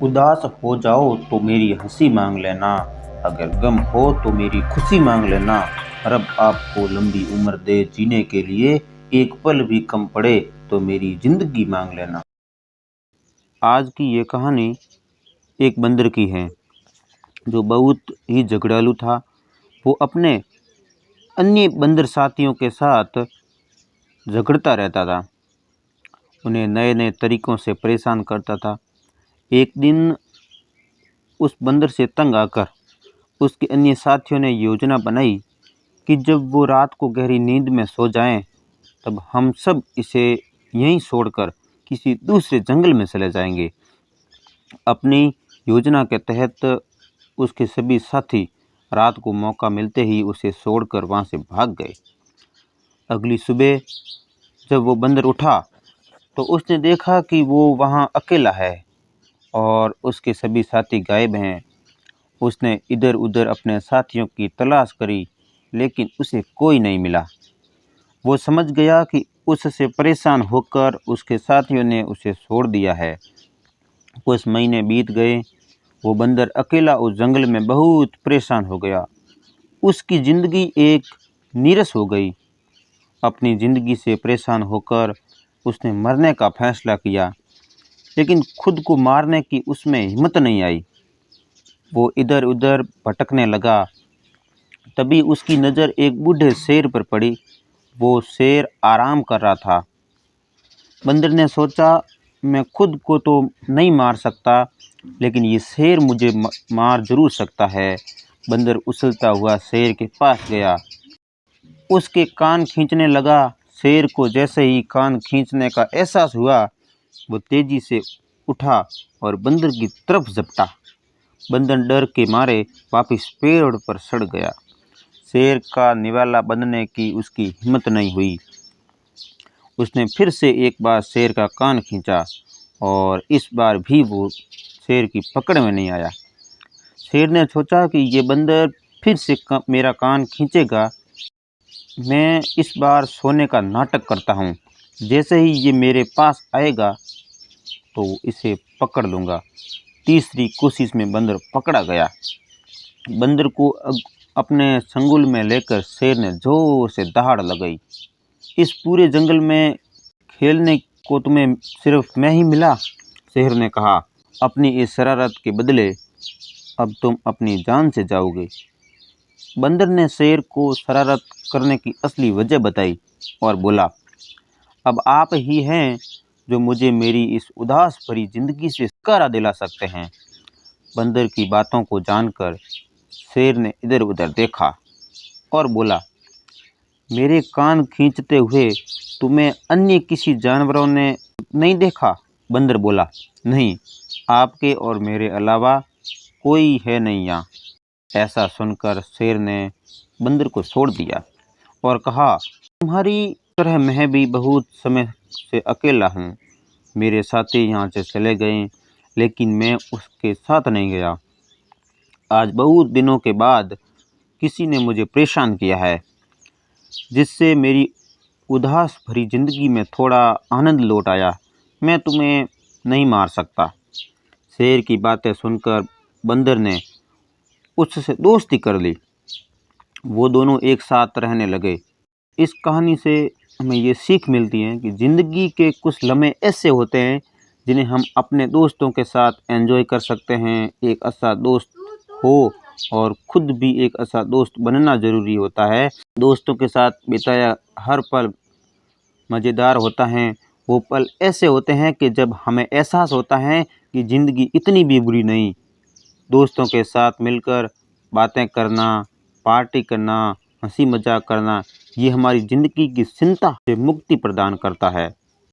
उदास हो जाओ तो मेरी हंसी मांग लेना, अगर गम हो तो मेरी खुशी मांग लेना। रब आपको लंबी उम्र दे जीने के लिए, एक पल भी कम पड़े तो मेरी जिंदगी मांग लेना। आज की ये कहानी एक बंदर की है जो बहुत ही झगड़ालू था। वो अपने अन्य बंदर साथियों के साथ झगड़ता रहता था, उन्हें नए नए तरीक़ों से परेशान करता था। एक दिन उस बंदर से तंग आकर उसके अन्य साथियों ने योजना बनाई कि जब वो रात को गहरी नींद में सो जाएं, तब हम सब इसे यहीं छोड़कर किसी दूसरे जंगल में चले जाएंगे। अपनी योजना के तहत उसके सभी साथी रात को मौका मिलते ही उसे छोड़कर वहाँ से भाग गए। अगली सुबह जब वो बंदर उठा तो उसने देखा कि वो वहाँ अकेला है और उसके सभी साथी गायब हैं। उसने इधर उधर अपने साथियों की तलाश करी, लेकिन उसे कोई नहीं मिला। वो समझ गया कि उससे परेशान होकर उसके साथियों ने उसे छोड़ दिया है। कुछ महीने बीत गए। वो बंदर अकेला उस जंगल में बहुत परेशान हो गया। उसकी ज़िंदगी एक नीरस हो गई। अपनी ज़िंदगी से परेशान होकर उसने मरने का फैसला किया, लेकिन खुद को मारने की उसमें हिम्मत नहीं आई। वो इधर उधर भटकने लगा। तभी उसकी नज़र एक बूढ़े शेर पर पड़ी। वो शेर आराम कर रहा था। बंदर ने सोचा, मैं खुद को तो नहीं मार सकता, लेकिन ये शेर मुझे मार जरूर सकता है। बंदर उछलता हुआ शेर के पास गया, उसके कान खींचने लगा। शेर को जैसे ही कान खींचने का एहसास हुआ, वो तेजी से उठा और बंदर की तरफ झपटा। बंदर डर के मारे वापस पेड़ पर सड़ गया। शेर का निवाला बनने की उसकी हिम्मत नहीं हुई। उसने फिर से एक बार शेर का कान खींचा और इस बार भी वो शेर की पकड़ में नहीं आया। शेर ने सोचा कि ये बंदर फिर से मेरा कान खींचेगा। मैं इस बार सोने का नाटक करता हूँ। जैसे ही ये मेरे पास आएगा तो इसे पकड़ लूँगा। तीसरी कोशिश में बंदर पकड़ा गया। बंदर को अपने संगुल में लेकर शेर ने जोर से दहाड़ लगाई। इस पूरे जंगल में खेलने को तुम्हें सिर्फ मैं ही मिला, शेर ने कहा। अपनी इस शरारत के बदले अब तुम अपनी जान से जाओगे। बंदर ने शेर को शरारत करने की असली वजह बताई और बोला, अब आप ही हैं जो मुझे मेरी इस उदास भरी जिंदगी से छुटकारा दिला सकते हैं। बंदर की बातों को जानकर शेर ने इधर उधर देखा और बोला, मेरे कान खींचते हुए तुम्हें अन्य किसी जानवरों ने नहीं देखा? बंदर बोला, नहीं, आपके और मेरे अलावा कोई है नहीं यहाँ। ऐसा सुनकर शेर ने बंदर को छोड़ दिया और कहा, तुम्हारी तरह मैं भी बहुत समय से अकेला हूँ। मेरे साथी यहाँ से चले गए, लेकिन मैं उसके साथ नहीं गया। आज बहुत दिनों के बाद किसी ने मुझे परेशान किया है, जिससे मेरी उदास भरी ज़िंदगी में थोड़ा आनंद लौट आया। मैं तुम्हें नहीं मार सकता। शेर की बातें सुनकर बंदर ने उससे दोस्ती कर ली। वो दोनों एक साथ रहने लगे। इस कहानी से हमें ये सीख मिलती है कि ज़िंदगी के कुछ लम्हे ऐसे होते हैं जिन्हें हम अपने दोस्तों के साथ एंजॉय कर सकते हैं। एक अच्छा दोस्त हो और खुद भी एक अच्छा दोस्त बनना ज़रूरी होता है। दोस्तों के साथ बिताया हर पल मज़ेदार होता है। वो पल ऐसे होते हैं कि जब हमें एहसास होता है कि ज़िंदगी इतनी भी बुरी नहीं। दोस्तों के साथ मिलकर बातें करना, पार्टी करना, हंसी मजाक करना, ये हमारी ज़िंदगी की चिंता से मुक्ति प्रदान करता है।